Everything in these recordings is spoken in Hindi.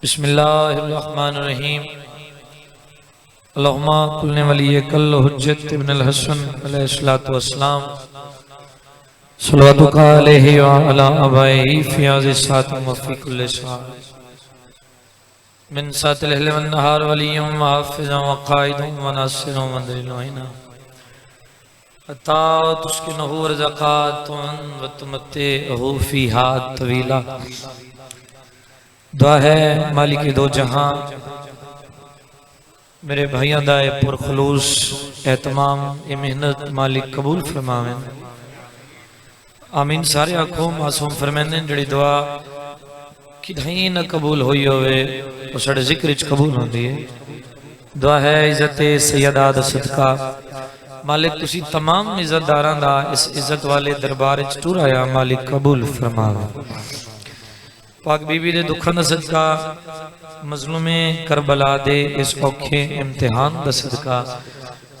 बिस्मिल्लाहिर्रहमानिर्रहीम। अल्लाहुम्मा कुल्ले वलियकल हुज्जत इब्नुल हसन अलैहिस्सलातु वस्सलाम सल्लल्लाहु अलैहि व अला आबाइहि फी हाज़िहि सात व फी कुल्लि सात मिन सातिल लैल वन नहार वलिय्युम व हाफ़िज़ुन व क़ाइदुन व नासिरुन व दलीलुन हत्ता तुस्किनुहु रज़क़ातुन व तुमत्तिअहु फ़ीहा तवीला। दुआ है मालिक दो जहां मेरे भाइयों दा पुरखलूस एहतमाम ये मेहनत मालिक कबूल फरमावे। आमीन। सारे आखो मासूम फरमाने जड़ी दुआ कितनी न कबूल हुई होवे वो साडे जिक्र च कबूल होंदी है। दुआ है इज्जत सैयदा दा सदका मालिक तुसी तमाम इज्जतदारां दा इस इज्जत वाले दरबार च टुराया मालिक कबूल फरमावे। पाक बीबी दे दुखां दा सदका मजलूमे करबला दे इस औखे इम्तिहान दा सदका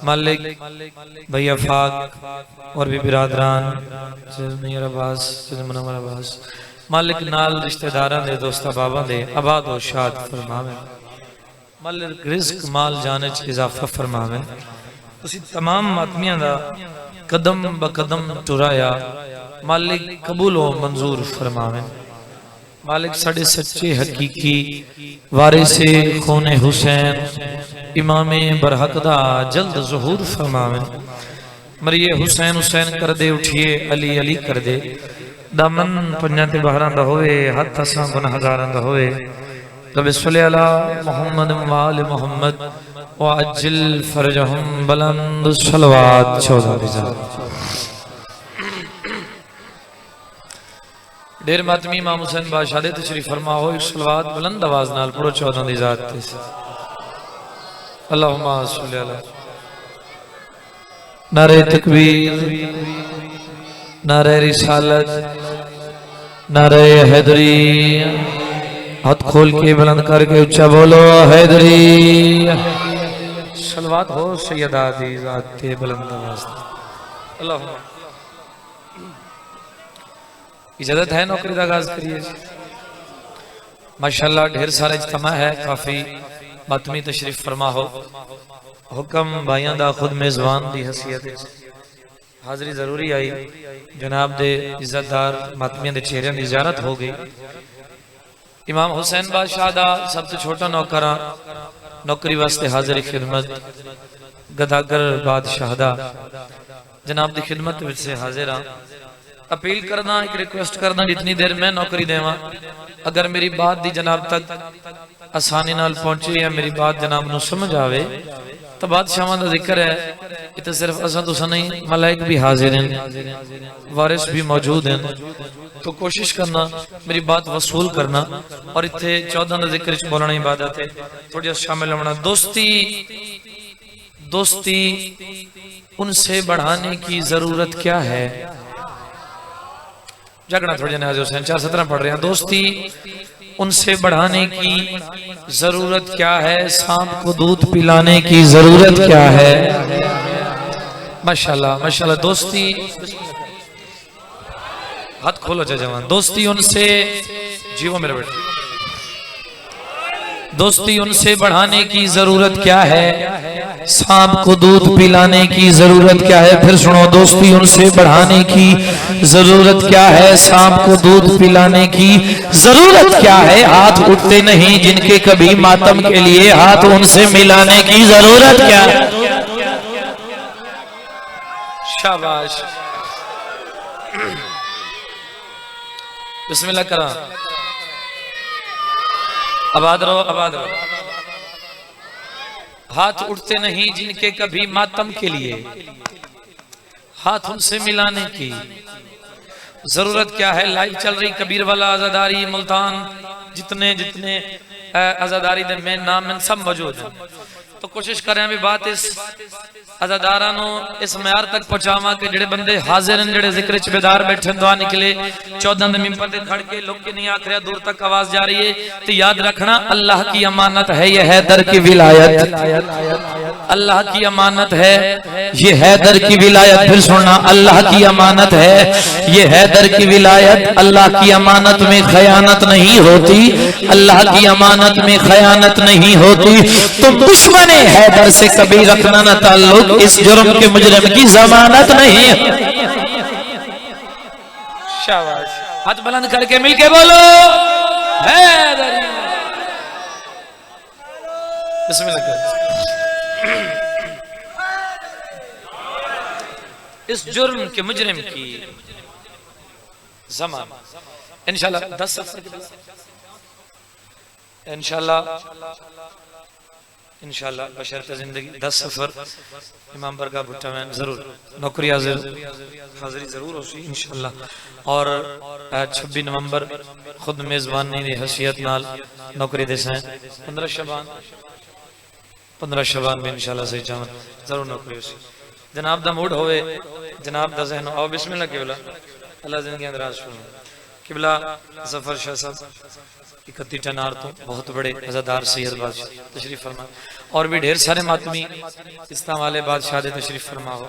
मालिक भैया फाक और भी बिरादरान मालिक नाल रिश्तेदारां दे दोस्तां बाबां दे आबाद और शाद फरमावे। मालिक रिज़्क माल जाने च इजाफा फरमावे। तुसी तमाम मातमियां दा कदम ब कदम टुराया मालिक कबूल व मंजूर फरमावे। मालिक साढ़े सच्चे हकीकी वारिसे खूने हुसैन इमामे बरहक दा जल्द ज़हूर फरमावे। मरिए हुसैन हुसैन कर दे उठिए अली अली कर दे दामन पंजां ते बहरां दा होवे हथ असां गुनहगारां दा होवे। रब्बि सल्लि अला मुहम्मद व आले मुहम्मद व अज्जिल फरजहुम बुलंद सलवात 14 डेर मातमी इमाम हुसैन बादशाह दे तशरीफ फरमा हो एक सलवात बुलंद आवाज नाल पढ़ो 14 दी जात ते अल्लाहुम्मा सल्लि अला। नारे तकबीर नारे रिसालत नारे हैदरी। हाथ खोल के बुलंद करके उच्चा बोलो हैदरी। सलवात हो सैयदा दी जात ते बुलंद आवाज अल्लाहुम्मा। इजाजत है नौकरी का आगाज करिए। माशाल्लाह ढेर सारा इज्तिमा है काफी मातमी तशरीफ फरमा हो। हुक्म भाइयों दा खुद मेजबान दी हैसियत हाजरी जरूरी आई। जनाब दे इज्जतदार मातमियों दे चेहरिਆਂ दी ज़ियारत हो गई। इमाम हुसैन बादशाह दा सब तो छोटा नौकरा नौकरी वास्ते हाजिर खिदमत गदागर बादशाह दा जनाब दी खिदमत विच से हाजिर हां। अपील करना एक रिक्वेस्ट करना जितनी देर मैं नौकरी देवा अगर मेरी बात दी जनाब तक आसानी नाल पहुंचे या मेरी बात जनाब नू समझ आवे तो बादशाह दा जिक्र है। इतने सिर्फ असा तुसा नहीं मलाइक भी हाजिर हैं वारिस भी मौजूद हैं तो कोशिश करना मेरी बात वसूल करना। और इतने 14 का जिक्र बोलना इबादत है थोड़ा शामिल होना। दोस्ती दोस्ती उनसे बढ़ाने की जरूरत क्या है। जगना थोड़े जने हुसैन 4:17 पढ़ रहे हैं। दोस्ती उनसे बढ़ाने की जरूरत क्या है। सांप को दूध पिलाने की जरूरत क्या है। माशाल्लाह माशाल्लाह। दोस्ती हाथ खोलो जवान। दोस्ती उनसे जीवो मेरे बेटे। दोस्ती उनसे बढ़ाने की जरूरत क्या है। सांप को दूध पिलाने की जरूरत क्या है। फिर सुनो। दोस्ती उनसे बढ़ाने की जरूरत क्या है। सांप को दूध पिलाने की जरूरत क्या है। हाथ उठते नहीं जिनके कभी मातम के लिए हाथ उनसे मिलाने की जरूरत क्या है। शाबाश। बिस्मिल्लाह करा। आबाद रहो आबाद रहो। हाथ उठते नहीं जिनके कभी मातम के लिए हाथ उनसे मिलाने की जरूरत क्या है। लाइव चल रही कबीर वाला आजादारी मुल्तान जितने जितने आजादारी दे में नाम में सब मौजूद हैं तो कोशिश करें भी बात इस आजादारा इस म्यार तक पहुंचावा के जेड़े बंदे हाजिर हैं जेड़े जिक्र च बेदार बैठे दुआ निकले 14 दे मिंबर दे खड़ के लोग के नहीं आख रहा दूर तक आवाज जा रही है तो याद रखना अल्लाह की अमानत है यह है दर की विलायत। अल्लाह की अमानत है। ये हैदर की विलायत, फिर सुनना, अल्लाह की अमानत है, ये हैदर की विलायत। अल्लाह की अमानत में खयानत नहीं होती, अल्लाह की अमानत में खयानत नहीं होती। तुम दुश्मन हैदर से कभी रखना न ताल्लुक, इस जुर्म के मुजरिम की जमानत नहीं। शाबाश, हाथ बुलंद करके मिलके बोलो हैदर। इस जुर्म के मुजरिम की जमानत इंशाल्लाह 10 इंशाल्लाह बशर्ते जिंदगी 10 सफर इमाम बरगा भुट्टा में जरूर नौकरी हाजिरी जरूर होगी इंशाल्लाह। और 26 नवंबर खुद मेजबानी की हैसियत नाल नौकरी देसे 15 शबान में इंशाल्लाह सही चाहत जरूर नौकरी होगी। जनाब दा मूड होवे, जनाब दा ज़हन आओ बिस्मिल्लाह किबला अल्लाह जिंदगी अंदराज फरमाए। किबला जफर शाह साहब 31 टनार तो बहुत बड़े अज़ादार सैयद बादशाह तशरीफ फरमा, और भी ढेर सारे मातमी इस्लाम वाले बादशाह दे तशरीफ फरमा हो।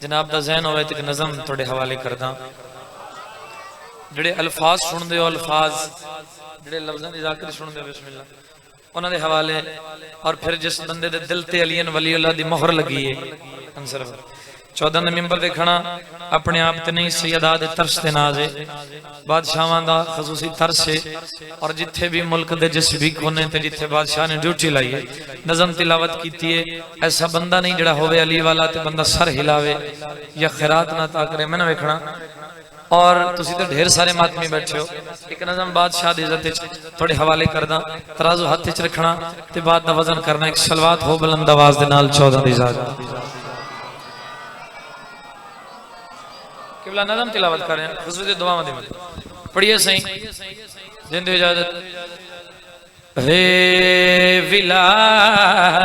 जनाब दा ज़हन होवे तो एक नज़म थोड़े हवाले करदा। जेड़े अल्फाज सुनदे हो, अल्फाज जेड़े लफ्ज़ां दी ज़ाकिर सुनदे हो बिस्मिल्लाह उन्हां दे हवाले, और फिर जिस बंदे दे दिल ते अलीन वलीउल्लाह दी मोहर लगी है अंसर 14 दे मिंबर ते खड़ा अपने आप ते नहीं सैयदा दे तरस ते नाज है, बादशाहां दा खसूसी तरस है। और जिथे भी मुल्क दे जिस भी कोने ते जिथे बादशाह ने ड्यूटी लाई है नज़म तिलावत कीती है, ऐसा बंदा नहीं जड़ा होवे अली वाला ते बंदा सर हिलावे या खैरात ना ता करे। मैं ना वेखना, और तुसी तो ढेर सारे मातमी बैठे हो, एक नज़म बादशाह दी इज्जत थोड़े हवाले करदा, तराजू हाथ च रखना ते बाद दा वजन करना। एक सलवात हो बुलंद आवाज दे नाल 14 दी इजाजत। किबला नज़म तिलावत कर रहे हैं, खुशबू दुआवां दी पढ़िए सही जिंदे इजाजत। हे विला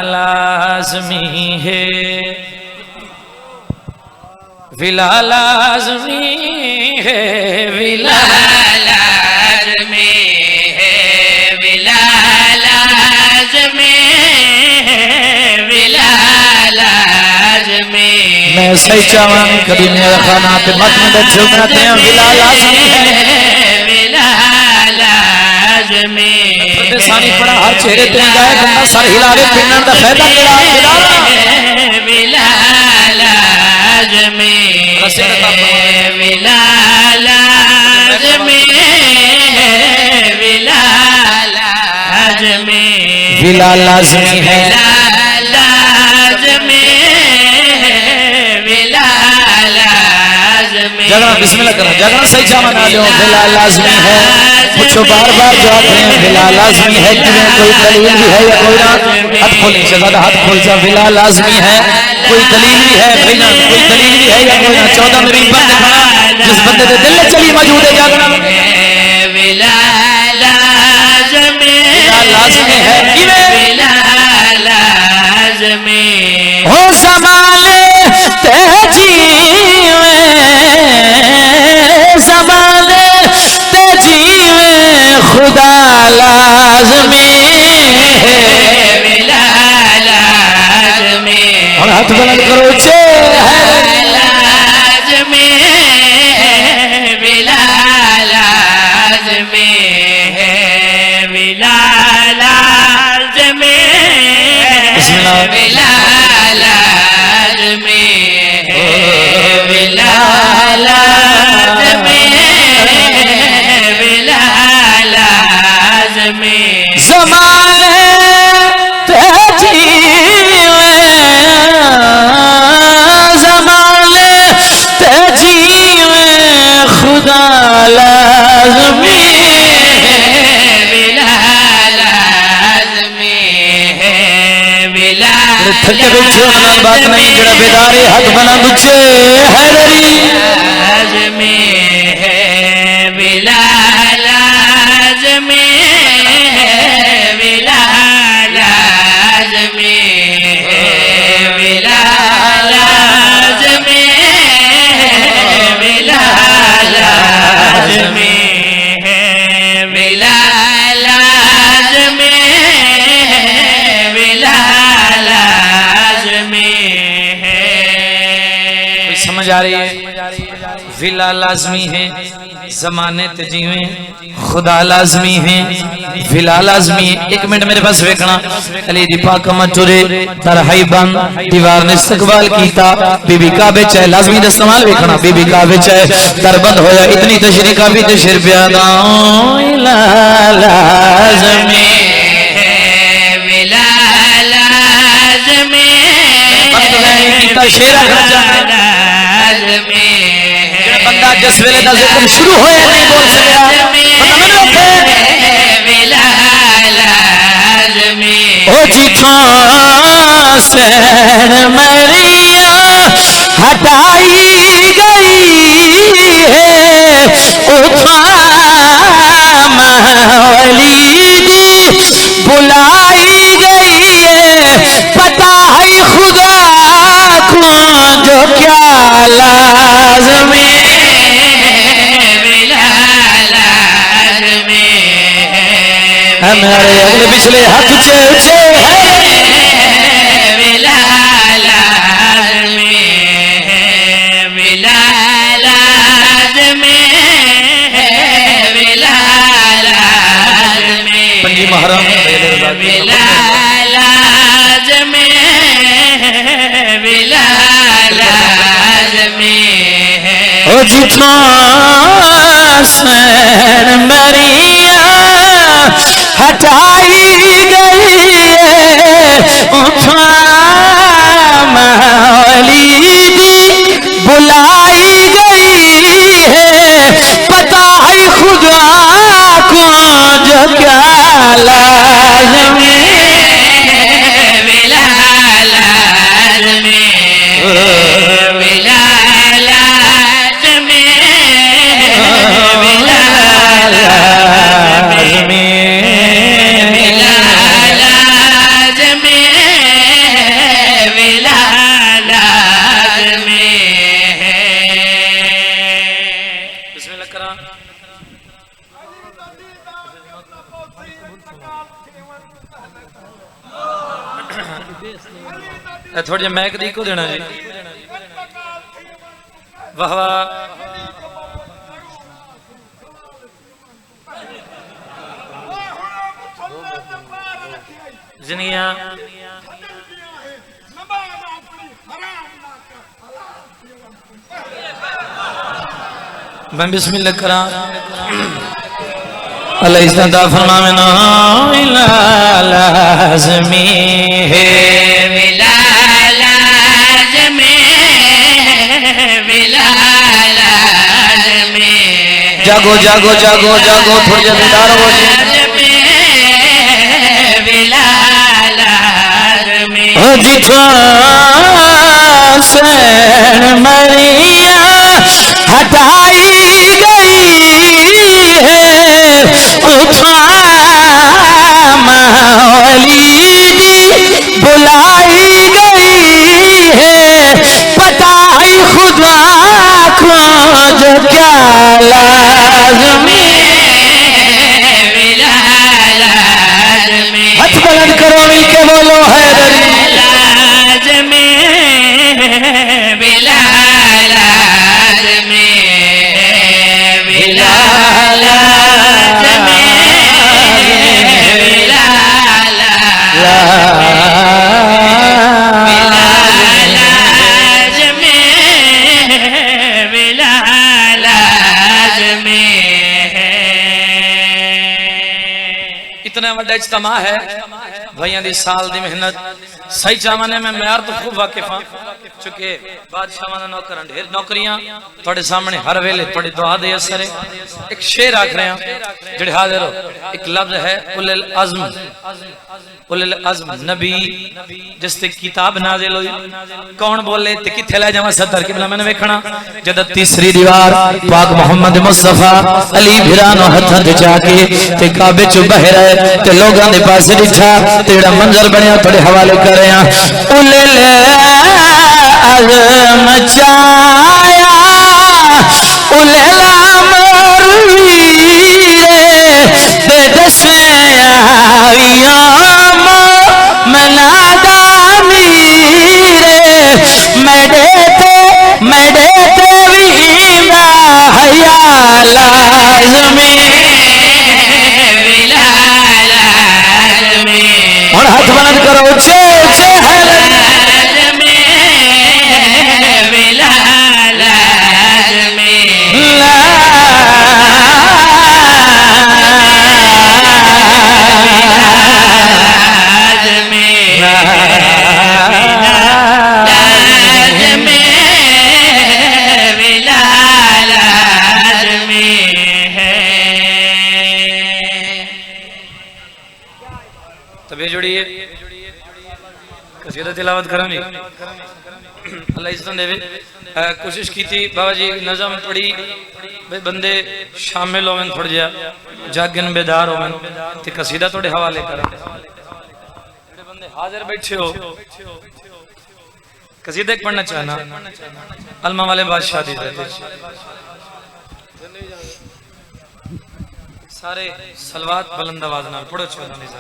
लाज़मी है, विला लाज़मी है, विला लाज़मी है, विला लाज़मी है, विला लाज़मी। मैं सही चाहूं कभी मेरा खाना ते मत में झुमराते हैं। विला लाज़मी है, विला लाज़मी है, सानी पड़ा हर चेहरे पे जाए बंदा सर हिलावे पिन्ना दा फायदा केड़ा विला लाज़मी, विला लाज़मी, विला लाज़मी, विला लाज़मी है, लाज़मी, विला लाज़मी। जगह बिस्मिल्लाह करो, जगह सही जमा ना लो। विला लाज़मी है, पूछो बार बार जवाब दें। विला लाज़मी है कि कोई दलील भी है या कोई ना? हाथ खोल शहजादा, हाथ खोल जा। विला लाज़मी है, कोई दलील भी है भाई ना? कोई दलील भी है या कोई ना? 14 में भी बंदे खड़ा जिस बंदे दे दिल चली मौजूद है जागना। विला लाज़मी, विला लाज़मी है कि विला लाज़मी हो संभाले ते जीवे, संभाले ते जीवे खुदा लाज़मी है, विला लाज़मी। और हाथ बुलंद करो चे लाज़मी, विला लाज़मी है, विला लाज़मी, विला लाज़मी है, विला लाज़मी, विला लाज़मी। संभाले ते जीवे, संभाले ते जीवे खुदा लाज़मी विला लाज़मी है, विला थके बैठे होना बात नहीं, जरा बेदारे हक बना बुझे हैदरी लाज़मी है, विला लाज़मी है, विला लाज़मी है, विला लाज़मी है, विला लाज़मी है, विला लाज़मी है, विला लाज़मी जा रही है। विला लाजमी है, जमाने ते जीवे खुदा लाजमी है, विला लाजमी है। एक मिनट मेरे पास वेखना, अली दी पाक मटुरे तरहाई बंद दीवार ने इस्तकबाल कीता, बीबी काबे च लाजमी दा इस्तेमाल वेखना, बीबी काबे च दर बंद होया, इतनी तशरीह काफी तशरीह प्यादा विला लाजमी विला लाजमी शेर बंदा जिस वेले दा जिक्र शुरू होया नहीं बोल सकया, ओ जिथा सैन मरिया हटाई गई है, उठा मौली बुलाई गई है, पता है खुदा को जो क्या लाज़मी हमारे अगले पिछले हाथ ऊंचे ऊंचे पंजी महरम ओ जिथा सैन मरिया हटाई गई है, उठा मौली बुलाई गई है, पता है खुदा को जो क्या लाज़मी थोड़ी मैक दी को देना जी। वाह वाह जिनिया मैं बिस्मिल्लाह करा अल्लाह इस्ता फरमावे ना लाज़मी है जागो जागो जागो जागो थोड़ी जल्दीदार हो जिथा सैन मरिया हटाई गई है, उठा मौली बुलाई गई है, पता है खुदा को जो क्या लाज़मी हाथ बुलंद करो मिलके बोलो है इतना बड़ा इज्तिमा है भाइयों दी साल दी मेहनत सही चावने में मैं तो खूब वाकिफ हां, चुके बादशाह दा नौकर ढेर नौकरियां थोड़े सामने हर वेले थोड़ी दुआ दे असर है। एक शेर आख रहे हैं जेड़े हाजिर हो, एक लफ्ज है उलुल अज़्म नबी जिस ते किताब नाज़िल हुई, कौन बोले ते किथे ले जावा सदर किबला मैंने वेखना जद तीसरी दीवार पाक मोहम्मद मुस्तफा अली भिरानो हथां ते जाके ते काबे चो बह रहे ते लोगां दे पासे दिखा तेड़ा मंजर बनया थोड़े हवाले कर रहे हैं। उलुल अज़्म चाया उलुल अमर ते दसया मनादा मीरे मेडे और हाथ बंद करो ऊंचे ऊंचे तभी जुड़िए कसीदा तिलावत करेंगे अल्लाह इज्जत देवे कोशिश की थी बाबा जी नज़म पढ़ी भाई बंदे शामिल होवन थोड़ा जिहा जागन बेदार होवन ते कसीदा थोड़े हवाले करें जेड़े बंदे हाजिर बैठे हो कसीदा पढ़ना चाहना अलमा वाले बादशाह दी सारे सलवात बुलंद आवाज नाल पढ़ो चाहना नहीं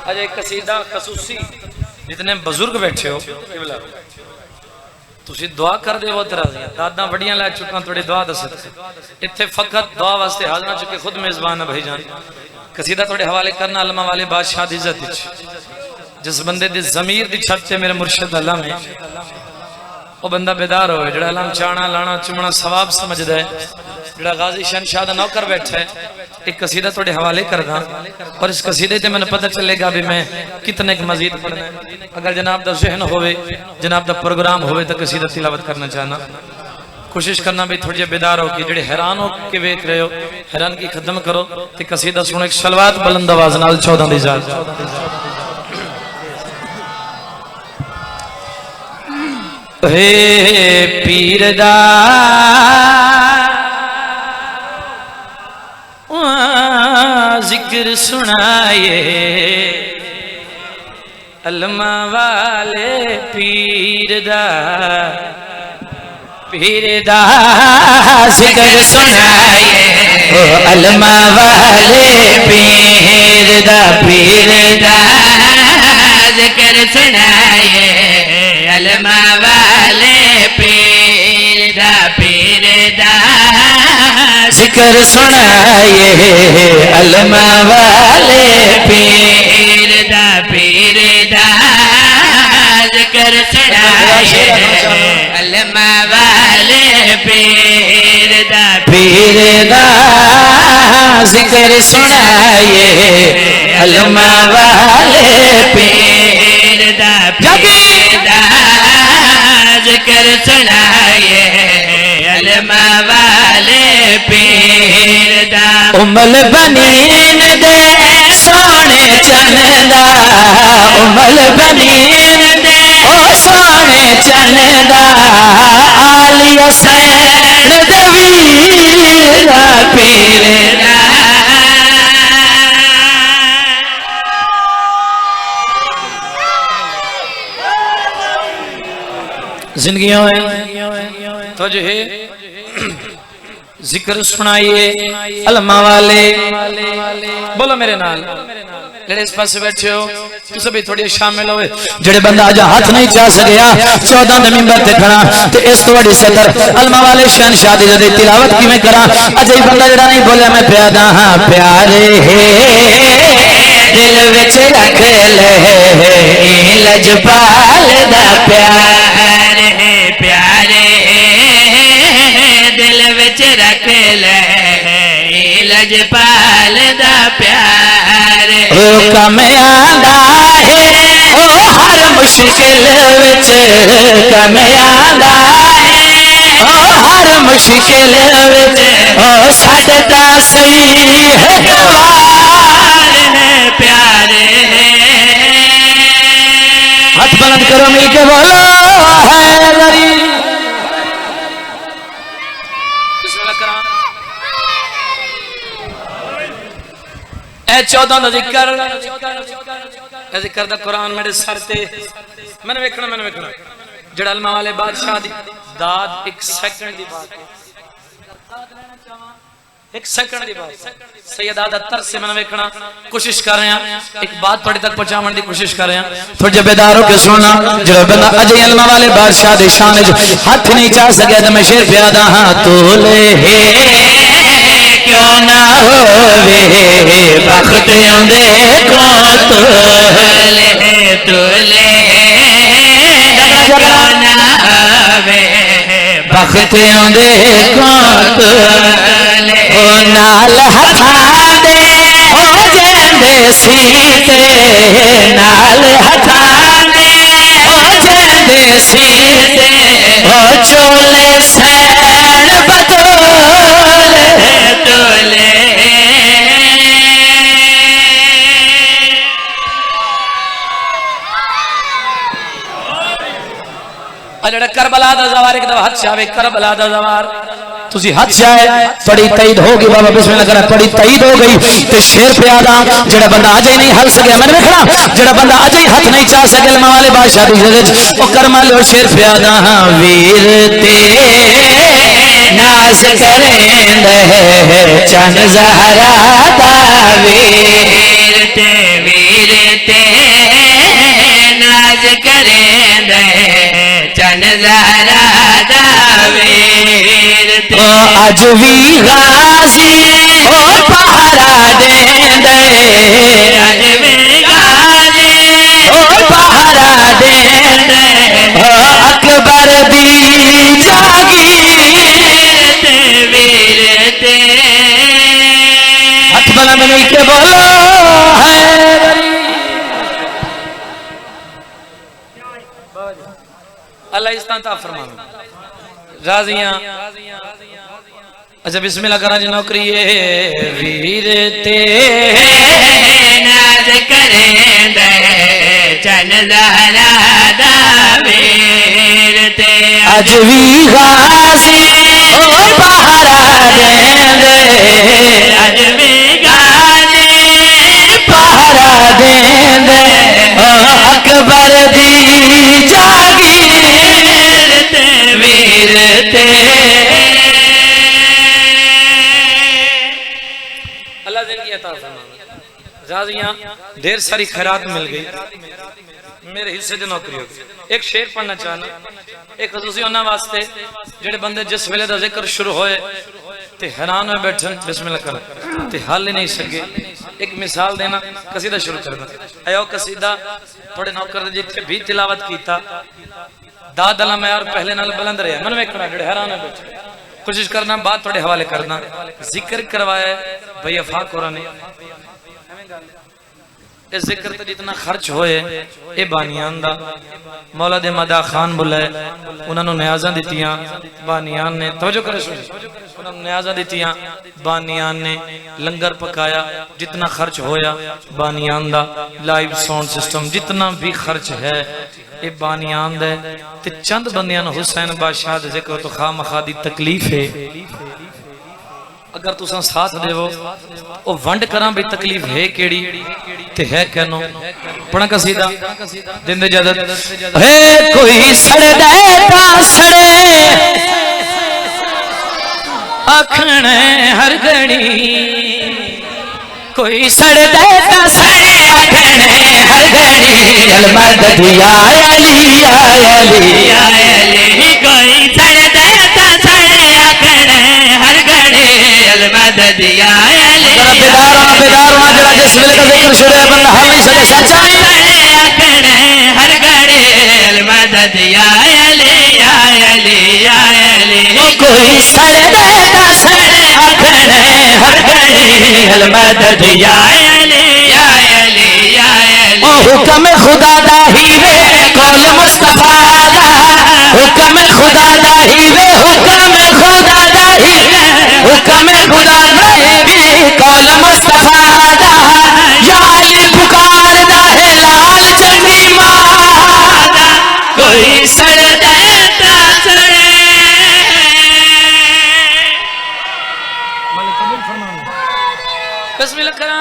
आज एक कसीदा खसूसी जितने बुजुर्ग बैठे हो तुसी दुआ कर दे वो तरह दादा बड़ियां लै चुका थोड़ी दुआ दस इत्थे फकत दुआ वास्ते हाजिर चुके खुद मेजबान है भाईजान कसीदा थोड़े हवाले करना अलमा वाले बादशाह दी इज्जत जिस बंदे दी ज़मीर दी छत ते मेरे मुर्शिद अल्लाह में वो बंदा बेदार हो जड़ा अल्लाह चाणा लाना चुमना सवाब समझदा है जड़ा गाजी शहनशाह दा नौकर बैठा है एक कसीदा थोड़े हवाले करदा और इस कसीदे से मैंने पता चलेगा भी मैं कितने मजीद पढ़ना है अगर जनाब दा ज़हन होवे जनाब दा प्रोग्राम होवे तो कसीदा तिलावत करना चाहना कोशिश करना भी थोड़ी जी बेदार हो कि जेड़े हैरान हो के वेख रहे हो हैरान की खत्म करो ते कसीदा सुनो एक सलवात बुलंद आवाज नाल 14 दी इजाजत हे पीर दा जिक्र सुनाए अलमा वाले पीर दा जिक्र सुनाए अलमा वाले पीर दा जिक्र सुनाए अलमा वाले पीर दा जिक्र सुनाए अलमा वाले पीर दा जिक्र सुनाए अलमा वाले पीर दा जिक्र सुनाए अलमा वाले पीर दा जिक्र सुनाए अलमा वाले पीर दा उमल बनीन दे सोने चंदा उमल बनीन दे ओ सोने चंदा आलिया सैन दवीरा पीर दा जिंदगियों में तो जो है जिक्र सुनाइए अलमा वाले बोलो मेरे नाल जेड़े इस पास बैठे हो तुम भी थोड़ी शामिल हो जेड़े बंदा अज हाथ नहीं चा सकया 14 दे मिंबर ते खड़ा ते इस तो बड़ी सदर अलमा वाले शहनशाह दी तिलावत किवें करा अजे बंदा जेड़ा नहीं बोलिया मैं प्यादा हां प्यारे दिल विच रख ले लजपाल दा प्यार है प्यारे दिल विच रख ले लजपाल दा प्यार ओ कम आंदा है ओ हर मुश्किल विच कम आंदा है ओ हर मुश्किल विच ओ सददा सही है गवार है प्यारे हाथ बुलंद करो मिल के बोलो है लरी ए 14 दा जिक्र दा कुरान मेरे सर ते मैंने वेखना जड़ा अलमा वाले बादशाह दी दाद एक सेकंड दी बात एक सेकंड की बात सैयदा दा तरस से मैंने देखना कोशिश कर रहे हैं एक बात थोड़ी तक पहुंचाने की कोशिश कर रहे हैं थोड़े बेदार होकर सुनना जो बंदा अजय इल्मा वाले बादशाह दी शान जो हाथ नहीं चा सके तो मैं शेर प्यादा हां तोले क्यों ना होवे वक्त आंदे को तोले तोले क्यों ना होवे वक्त आंदे को तोले ओ नाल हथा दे ओ जेंदे सीते नाल हथा दे ओ जेंदे सीते ओ चोले सैन बतोले तोले अजड़ा करबला दा जवार एक दफा हाथ चावे करबला दा जवार तुसी हाथ चाहे बड़ी तईद होगी बाबा बिस्मिल्लाह करा बड़ी तईद हो गई ते शेर पे आदा जेड़ा बंदा अजय नहीं हल सके मैंने देखना जेड़ा बंदा अजय हाथ नहीं चा सके इल्मा वाले बादशाह दी जगह ओ करम लो शेर पे आदा वीर ते नाज करेंदे चन ज़हरा दा वीर ते नाज करेंदे चन ज़हरा दा वीर ते अज भी गाजी ओ पहरा देंदे अज भी गाजी ओ पहरा देंदे ओ अकबर दी जागीर ते वीर ते हाथ बुलंद करके बोलो है अल्लाह इस्तांता फरमावे राजियां अच्छा बिस्मिल्लाह करा जी नौकरी वीर ते नाज करेंदे चन ज़हरा दा वीर ते अज भी गाजी ओ पहरा देंदे अज भी गाजी पहरा देंदे ओ अकबर दी जागीर ते वीर ते राजियां ढेर सारी खैरात मिल गई मेरे हिस्से दी नौकरी हो गई एक शेर पढ़ना चाहना एक खसूसी उन्हां वास्ते जेड़े बंदे जिस वेले दा जिक्र शुरू होए ते हैरान हो बैठन बिस्मिल्लाह कर ते हाल ही नहीं सके एक मिसाल देना कसीदा शुरू करना आयो कसीदा थोड़े नौकर जिथे भी तिलावत कीता दाद अल्लाह मैं और पहले नाल बुलंद रहा मन वेखना जेड़े हैरान हो बैठे कोशिश करना बात थोड़े हवाले करना जिक्र करवाया भैया फाक हो ने जिक्र तो जितना खर्च होए ए बानियान दा मौला दे मदा खान बुलाए उन्होंने न्याजा दितियां बानियान ने तवज्जो करे सुन उन्होंने न्याजा दितियां बानियान ने लंगर पकाया जितना खर्च होया बानियान दा लाइव साउंड सिस्टम जितना भी खर्च है ये बानियान दे ते चंद बंदियां हुसैन बादशाह दे जिक्र तो खामखा दी तकलीफ है अगर तुसा साथ देवो ओ वंड करा भी तकलीफ है केड़ी ते है कहनो पढ़ा कसीदा जिंदे जदत है कोई सड़दा ता सड़े आखणे हर घड़ी कोई सड़दा ता सड़े आखणे हर घड़ी अल मदद या अली या अली या अली कोई सड़दा ता सड़े आखणे हर घड़ी अल मदद या अली बेदार होना जरा जिस वेले का जिक्र शुरू है बंदा हाल नहीं सके सच्चा आखणे हर घड़ी अल मदद या अली या अली या अली कोई सड़दा ता सड़े आखणे हर घड़ी अल मदद या अली या अली या अली ओ हुक्म खुदा दा ही वे कौल मुस्तफा दा हुक्म खुदा दा ही वे हुक्म खुदा दा ही वे हुक्म खुदा दा ही वे कौल मुस्तफा दा या अली पुकारदा है लाल चंदी मादा कोई सड़दा ता सड़े मालिक कबूल फरमाना बिस्मिल्लाह करा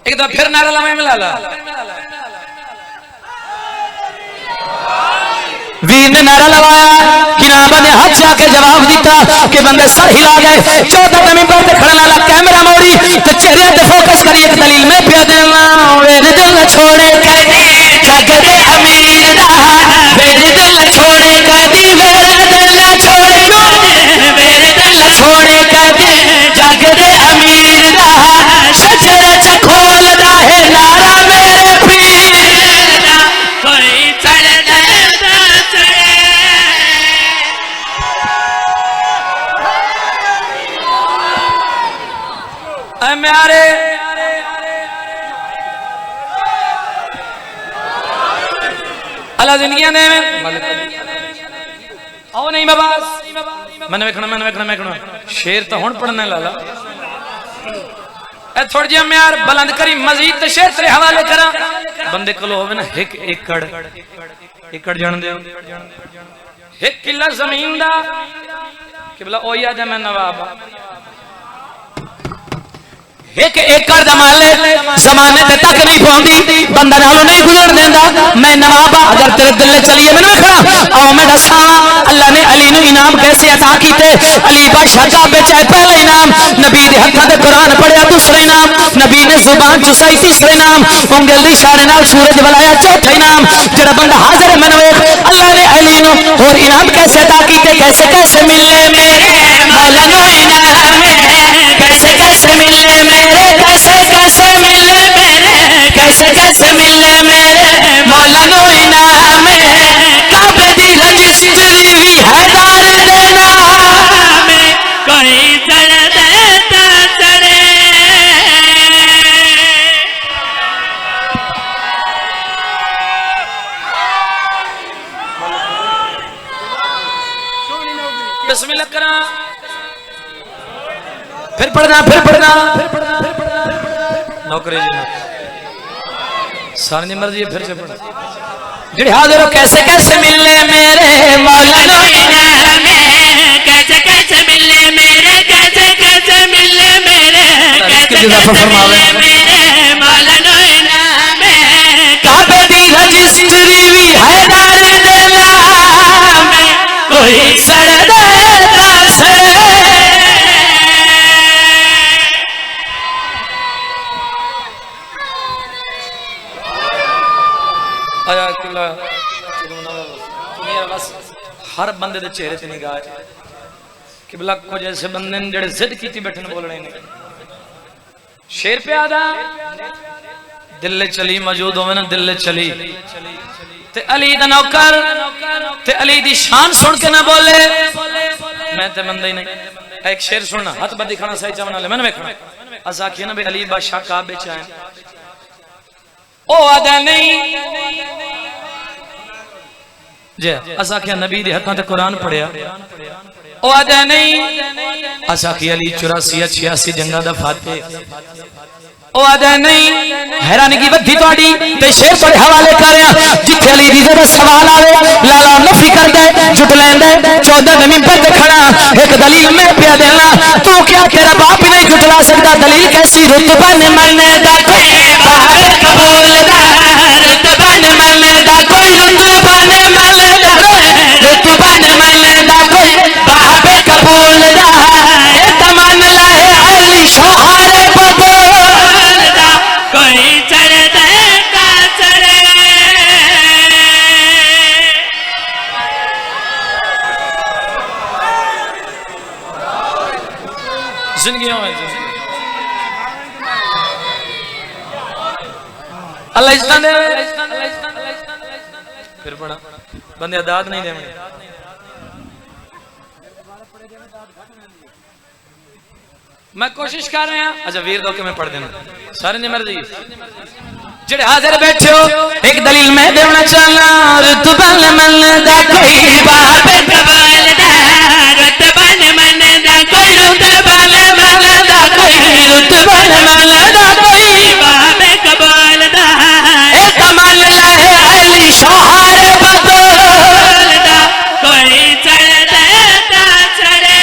एक दफा फिर नारा लगा मिला ला वीर ने नारा लगाया कि नाम बंदे हाथ से आके जवाब दिता कि बंदे सर हिला गए। 14 मिंबर ते खड़न वाला कैमरा मोड़ी तो चेहरे पे फोकस करी। एक दलील मैं पिया देना मेरे दिल न छोड़े कहते जग दे अमीर दा मेरे दिल न छोड़े कहती मेरे दिल न छोड़े मेरे दिल न छोड़े कहते जग दे अमीर दा शजरे च खोलदा है नारा मेरे पीर दा कोई चढ़दा चढ़े। ऐ म्यारे अल्लाह जिंदगियां दे आओ नहीं बाबा मैंने वेखना शेर तो हुण पढ़ने लाला ए थोड़ी जी म्यार बुलंद करी मजीद ते शेर तेरे हवाले करा बंदे कोल होवे ना एक एकड़ जान दे एक किला जमीन दा कि भला ओ याद है मैं नवाब एक एकड़ दा मालिक जमाने ते तक नहीं पहुंची बंदा नालों नहीं गुजर देंदा। मैं नवाब अगर तेरे दिल ले चलिए मैंने खड़ा आओ मैं दसा अल्लाह ने अली नु इनाम कैसे अता कीते। अली बादशाह का बेचा पहला इनाम नबी दे हत्थां ते कुरान पढ़िया दूसरा इनाम नबी ने जुबान चुसाई तीसरा इनाम उंगल दी इशारे नाल सूरज बुलाया चौथा इनाम। जेड़ा बंदा हाजिर मन वेख अल्लाह ने अली नु और इनाम कैसे अता कीते कैसे कैसे मिले मेरे मौला नु इनाम कैसे कैसे मिले मेरे कैसे कैसे मिले मेरे कैसे कैसे मिले मेरे मौला नु इनाम काबे दी रजिस्ट्री भी हैदार दे नाम कोई चढ़दा चढ़े। बिस्मिल्लाह करा फिर पढ़ना नौकरी जी सारी मर्जी फिर से पढ़ जेड़े हाजिर हो कैसे कैसे मिले मेरे मौला नु इनाम कैसे कैसे मिले मेरे कैसे कैसे मिले मेरे कैसे कैसे मिले मेरे मौला नु इनाम काबे दी रजिस्ट्री भी हैदार दे नाम कोई सड़दा सड़े। आया किला बस हर बंदे दे चेहरे ते निगाह कि भला कुछ ऐसे बंदे ने जेड़े जिद कीती बैठन बोलने ने शेर पे आदा दिल चली मौजूद होवे ना दिल चली ते अली दा नौकर ते अली दी शान सुन के ना बोले मैं ते मंदा ही नहीं। एक शेर सुनना हाथ बदी खाना सही चावना ले मैंने वेखना अस आखिए ना भाई अली बादशाह का बेचा है ओ आदा नहीं जे अस आखिया नबी दे हत्थां ते कुरान पढ़िया ओ आदा नहीं अस आखिया अली 84 86 जंगां दा फातेह ओ आदा नहीं हैरानगी वधी तोड़ी ते शेर बड़े हवाले कर रहा जिथे अली दी दा सवाल आवे लाला नफी करदा जुट लैंदा 14 मिंबर ते खड़ा एक दलील मैं पिया देना तू क्या तेरा बाप ही नहीं जुटला सकता दलील कैसी रुतबा ने मरने दा कोई बाहर कबूल दा रुतबा ने मरने दा कोई रुतबा ने मरने दा रुतबा ने मरने दा कोई बाहर कबूल दा ए तमन लाए अली शोहारे बबूल दा कोई चढ़दा का चढ़े। जिंदगियों में अल्लाह इज्जत दे फिर बड़ा बंदे दाद नहीं देंगे मैं कोशिश कर रहा हूं अच्छा वीर दो के मैं पढ़ देना सारे ने मर्जी जेड़े हाजिर बैठे हो एक दलील मैं देना चाहना रुतबा ने मन दा कोई बाप कबाल दा रुतबा ने मन दा कोई रुतबा ने मन दा कोई रुतबा ने मन दा कोई बाप कबाल दा ए तमन लाए अली शोहारे बतौल दा कोई चढ़दा ता चढ़े।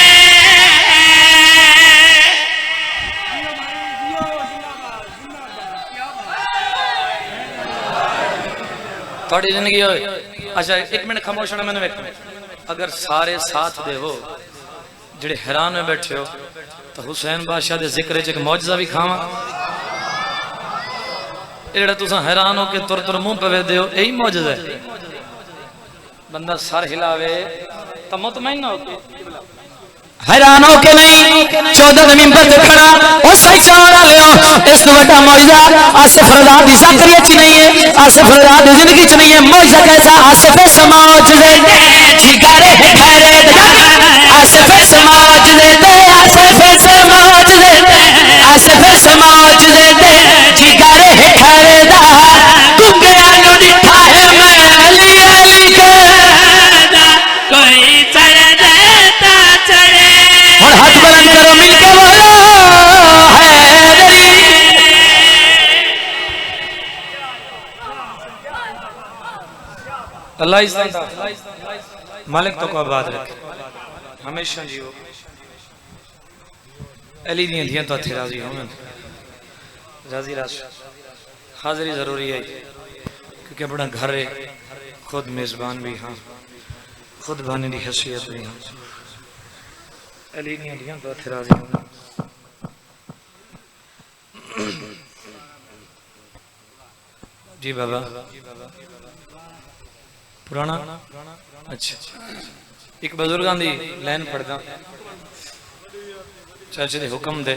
थोड़ी जिंदगी हो अच्छा एक मिनट खामोश होना मैंने वेख अगर सारे साथ देवो जेड़े हैरान में बैठे हो तो हुसैन बादशाह दे जिक्र च एक मौजज़ा भी खावा। जेड़ा तुसा हैरान हो के तुर तुर मुंह पवे दे यही मौजज़ा है। बंदा सर हिलावे तो मुतमईन हो के हैरान हो के नहीं 14 मिंबर पे खड़ा ओ सरकार ले इस तो बड़ा मौजज़ा आसिफ रज़ा दी ज़ाकरिया च नहीं है, आसिफ रज़ा दी जिंदगी च नहीं है। मौजज़ा कैसा आसिफ समाज दे जिगरे खैरे आसिफ समाज दे आसिफ समाज दे आसिफ समाज दे जिगरे खैरे दा कुंगया नु दिठा है मैं अली अली के कोई चढ़ देता चढ़े। और हाथ बुलंद करो मिलके बोलो हैदरी। अल्लाह इज़्ज़त मालिक तो को आबाद रखे हमेशा जियो। अली दी धियां तो थे राजी होवन राजी राश हाजिरी जरूरी है क्योंकि अपना घर है खुद मेजबान भी हाँ खुद बानी की हैसियत भी हाँ। अली दी धियां तो थे राजी होवन। जी बाबा पुराना अच्छा एक बुजुर्गों की लाइन पढ़दा चाचे दे हुक्म दे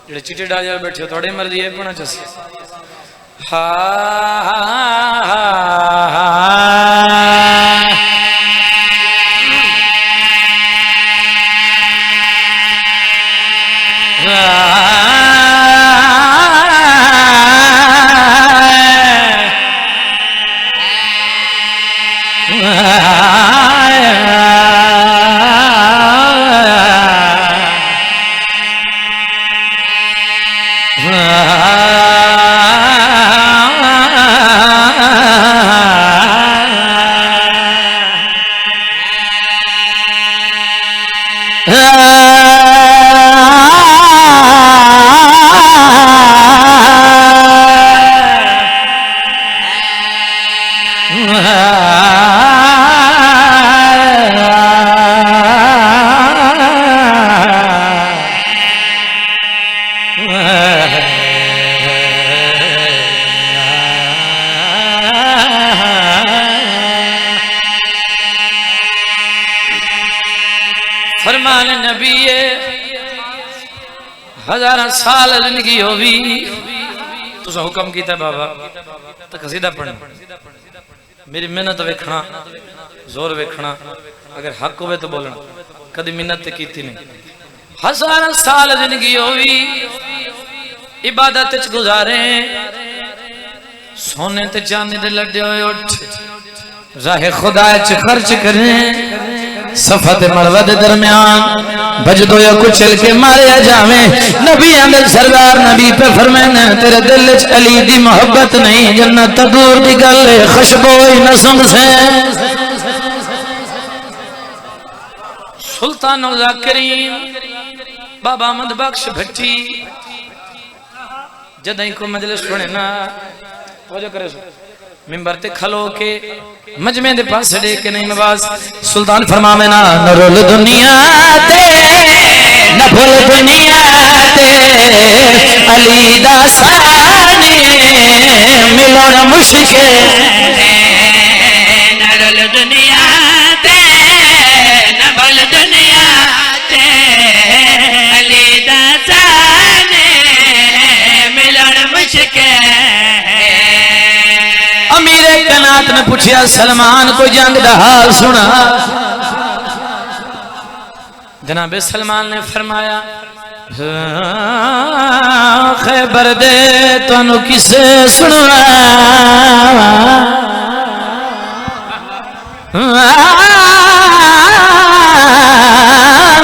जेड़े चिट्टे डाले बैठे हो थोड़ी मर्जी है पढ़ना चाहिए। फरमान नबी हजारा साल जिंदगी होवी तुसा हुक्म किया बाबा तो कसीदा पढ़ना मेरी मेहनत वेखना जोर वेखना अगर हक होवे तो बोलना कभी मिन्नत की नहीं। हजारा साल जिंदगी होवी इबादत च गुजारे सोने ते चांदी दे लड्डे होए उठ राहे खुदा च खर्च करें सफत मरवा दे दरमियान बजदो या कुचल के मारे जावे। नबी अहमद सरदार नबी पे फरमाने तेरे दिल च अली दी मोहब्बत नहीं जन्नत दूर दी गल है खुशबोई न सुन से। सुल्तान ज़ाकिरीन बाबा अहमद बख्श भट्टी जदई को मजलिस सुने ना तवज्जो करे मिंबर ते खलो के मजमे दे पास डे के नहीं नवाज सुल्तान फरमावे ना न रोल दुनिया ते न भूल दुनिया ते अली दा साने मिलन मुश्किल न रोल दुनिया ते न भूल दुनिया ते अली दा साने मिलन मुश्किल। अमीर कनात ने पूछा सलमान को जंग दा हाल सुना। जनाबे सलमान ने फरमाया खैबर दे तुहानू किसे सुना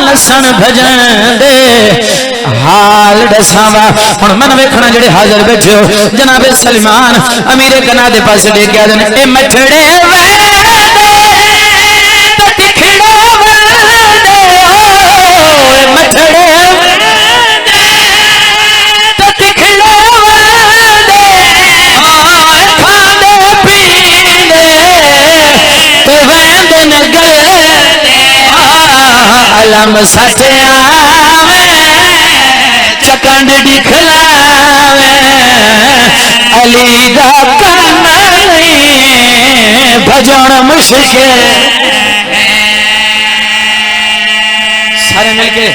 लसन भजन दे हाल दसावा। हुण मन वेखना जेड़े हाजिर बैठे हो जनाबे सलमान अमीर कना दे पास दे गया ए मठड़े गले अलम सटियावे चकंड दिखलावे अली दा कन्नी भजन मुश्किल सारे मिलके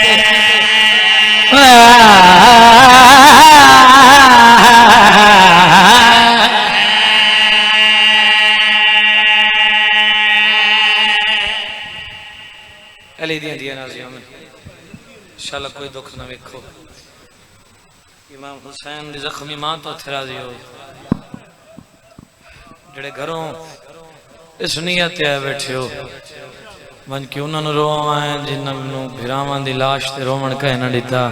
अली दियां दियां नाज़ियां में इंशाअल्लाह कोई दुख ना वेखो इमाम हुसैन दी जख्मी मां तो थे राजी हो जेड़े घरों इस नीयत ते आए बैठे हो मन के उन्होंने रोवा है जिन्होंने भिरावां दी लाश ते रोवण कह ना दिता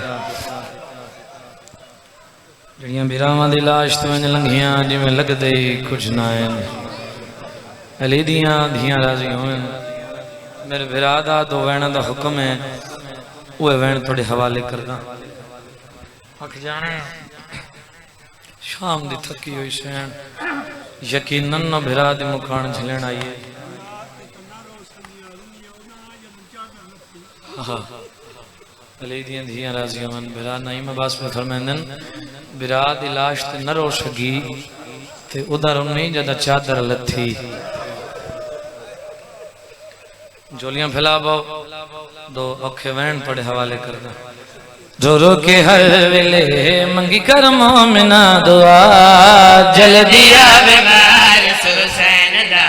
जड़ियां भिरावां दी लाश तो इंज लंघियां जिवें लगदे ही कुछ ना है अली दियां धियां राजी होवन मेरे भिरा दा दो वैण दा हुक्म है वो वैण थोड़े हवाले करदा अख जाने शाम दी थकी हुई सैन यकीनन न भिरा दी मुकान झलण आई है अली दियां धियां राजी होवन भिरा नहीं मैं बस पे फरमांदन भिरा दी लाश ते न रो सकी ते उधर उन्हीं जदा चादर लथी जोलियां फैला पाओ दो औखे वैन पड़े हवाले करना जो रो के हर वेले मंगी कर मोमिना दुआ जल्दी आवे वारिस हुसैन दा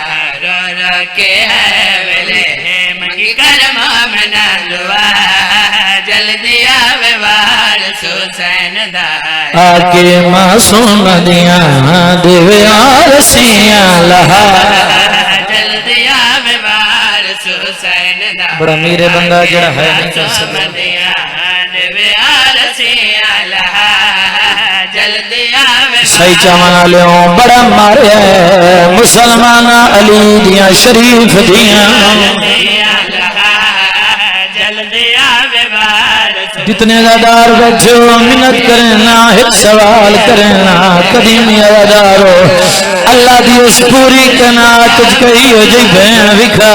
रो रो के हर वेले मंगी कर मोमिना दुआ जल्दी आवे वारिस हुसैन दा आके मासूम दियां देवे आरसियां लहा जल्दी आवे वारिस हुसैन दा बड़ा मीरे बंदा जड़ा है नहीं कर सकता जल्दी आवे सही चावना लियो बड़ा मारे मुसलमान अली दियां शरीफ दियां जल्दी आवे जितने अदादार बैठो मिन्नत करना एक सवाल करना कदी नहीं अदादारो अल्लाह दी उस पूरी कनात तुझ कही हो जी भैन विखा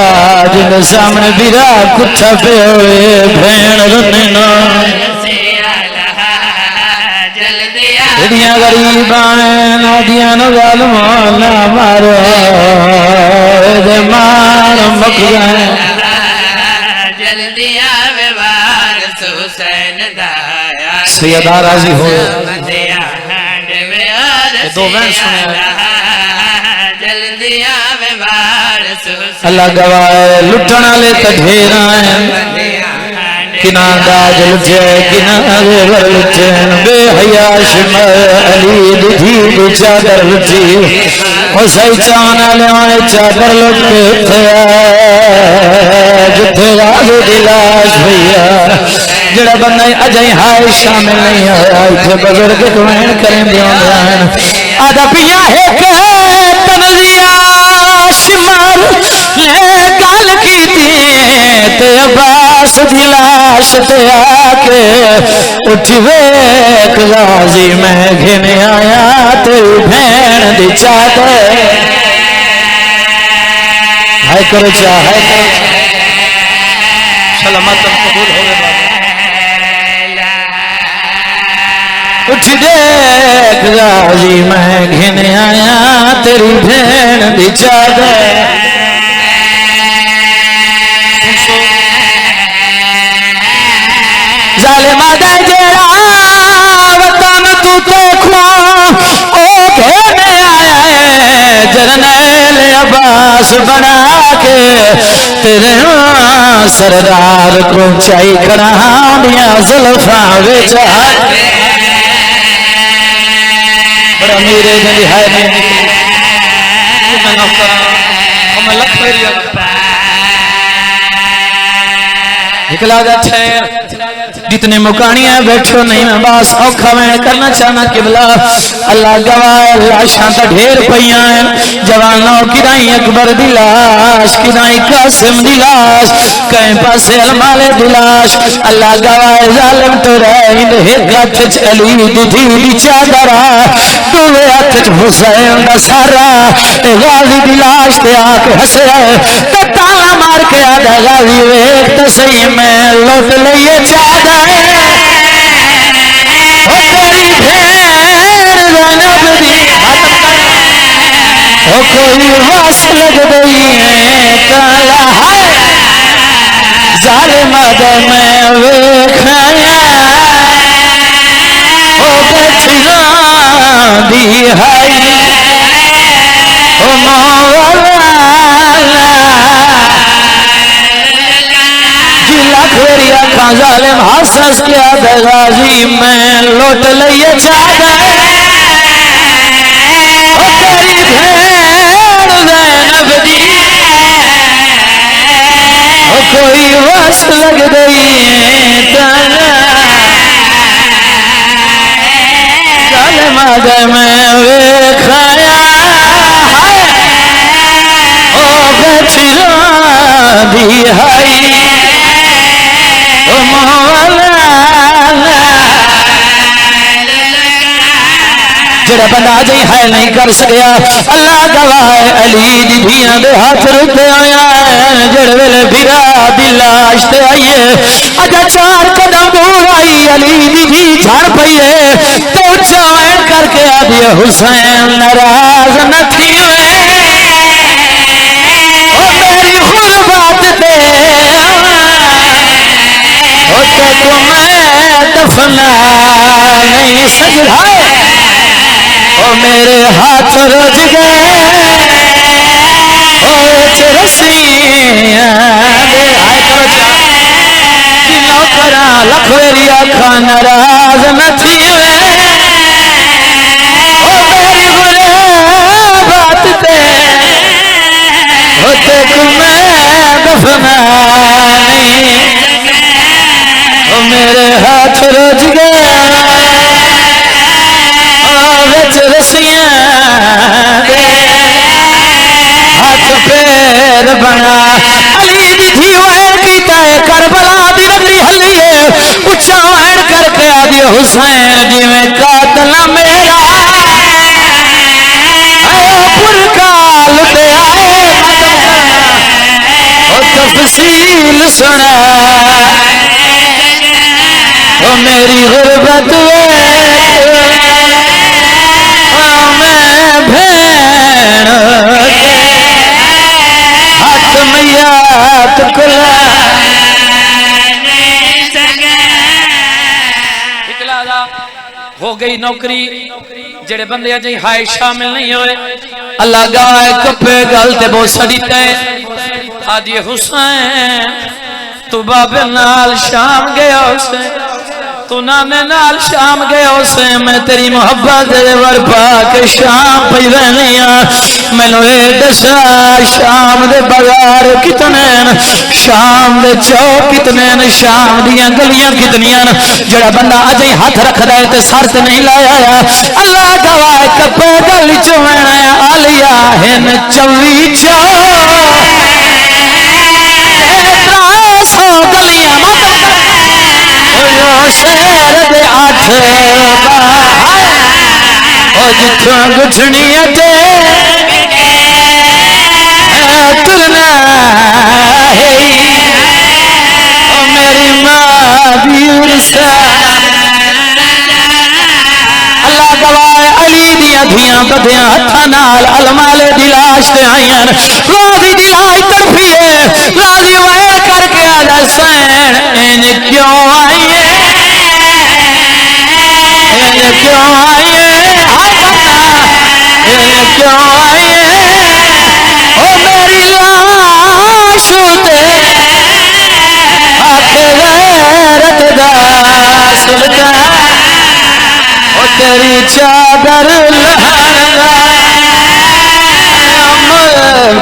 जिन सामने बिरा कुत्ता पे होए भैन रनना जड़ियां गरीबां नादियां न जालमां ना मारो दे मार मुक गए जल्दी आवे वारिस हुसैन दा सैयदा राजी हो दो वैन सुने जल्दी आवे वारिस अल्लाह गवाह लुटण वाले त ढेर हैं किना दाज लुटे किना ज़ेवर लुटे बेहया शिमर अली दी चादर लुटी ओ सही चावना ले चादर लुटे थे जिथे राज दी लाश भैया जड़ा बंदा अजय हाय शामिल नहीं होया इथे बुजुर्ग दुआएं करें दियां आदा पिया है के तनजिया शिमर ले गल कीती ते अब्बास दी लाश ते आके उठ वेख गाजी मैं घिन आया तेरी भैन दी चादर हाय करो चाहे सलामत कबूल हो गए उठ देख गाजी मैं घिन आया तेरी भैन दी चादर जालिमा दे जेड़ा वतन तू ते खुआ ओ घेने आया है जरनैल अब्बास बना के तेरे सरदार को चाई खड़ा दिया जुल्फा विच बड़ा मेरे जल्दी है नहीं मैं नौकर मैं लख फेरिया निकला अच्छा जितने मुकानिया बैठो नहीं मैं बस औखा मैं करना चाहना किबला अल्लाह गवाह लाशां तो ढेर पईयां हैं जवानों किदाई अकबर दी लाश किदाई कासिम दी लाश कहीं पासे अलमाले दी लाश अल्लाह गवाह जालिम तो रहिंद एक हाथ च अली दी धी दी चादर दूसरे हाथ च हुसैन दा सारा गाजी दी लाश ते आके हंसे ते ताला मार करके आधा गाजी वेख तो सही मैं लौट लिए चादर ओ तेरी भेड़ ज़ैनब दी ओ कोई वास लग गई है काला है जालिमा दे मैं वेखाया ओ बचना दी हाई ओ मौला जी लाख मेरी आँखा जालिम हंस के गाजी मैं लौट लिए चादर ओ तेरी भेड़ ज़ैनब दी ओ कोई वस लग गई जालिमा दे मैं वेखाया ओ बचना दी हाई ओ मौला जेड़ा बंदा अजे है नहीं कर सकया अल्लाह गवाह अली दी धियां दे हाथ रुके आया जेड़े वेले बिरा दी लाश ते आईए अजा 4 कदम दूर आई अली दी धी झड़ पईए तो चाण करके आदि हुसैन नाराज न थी ओ मेरी गुरबत ते ओ तेको मैं दफना नहीं सकदा ओ मेरे हाथ रज गए ओ रसियां दे आए करो कि नौकरा लखवेरी आँखा नाराज न थी ओ मेरी गुरबत ते ओ तेको मैं दफना नहीं ओ मेरे हाथ रज गए रसियां दे हाथ पैर बना अली दी थी वैन कीता है करबला दी रबी हलिए उच्चा वैन करके आदि हुसैन जिवें कातल मेरा आयो पुरकाल ते आए ओ तफसील सुना ओ मेरी गुरबत हाथ मैयात कुला हो गई नौकरी जेड़े बंदे अजे हाय शामिल नहीं होए अल्लाह गाय कपे गल ते बोसा दीता है आदि हुसैन तू बाबे नाल शाम गया उसे तू नाने नाल शाम गया उसे मैं तेरी मोहब्बत दे वर पाके शाम पई रहनी आ मैनू ए दसा शाम दे बाजार कितने शाम दे चौक कितने शाम दियां गलियां कितनियां जेड़ा बंदा अजे हाथ रखदा है ते सर ते नहीं लाया अल्लाह गवाह कपे गल चो आलिया हिन 24 300 गलियां शहर दे 8 ओ जिथों गुठनी ते तुरना है ओ मेरी मां दी उर्सा अल्लाह गवाह अली दियां धियां बधियां हत्थां नाल अलमाले दी लाश ते आईयां राजी दी लाश तड़फिए राजी वैर करके आदा सैन इंज क्यों आई क्यों आइए क्यों आइए ओ मेरी लाश उते आके गैरत दा सुल्तान ओ तेरी चादर लहरदा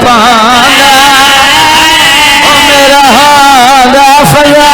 पाना ओ मेरा हादा फया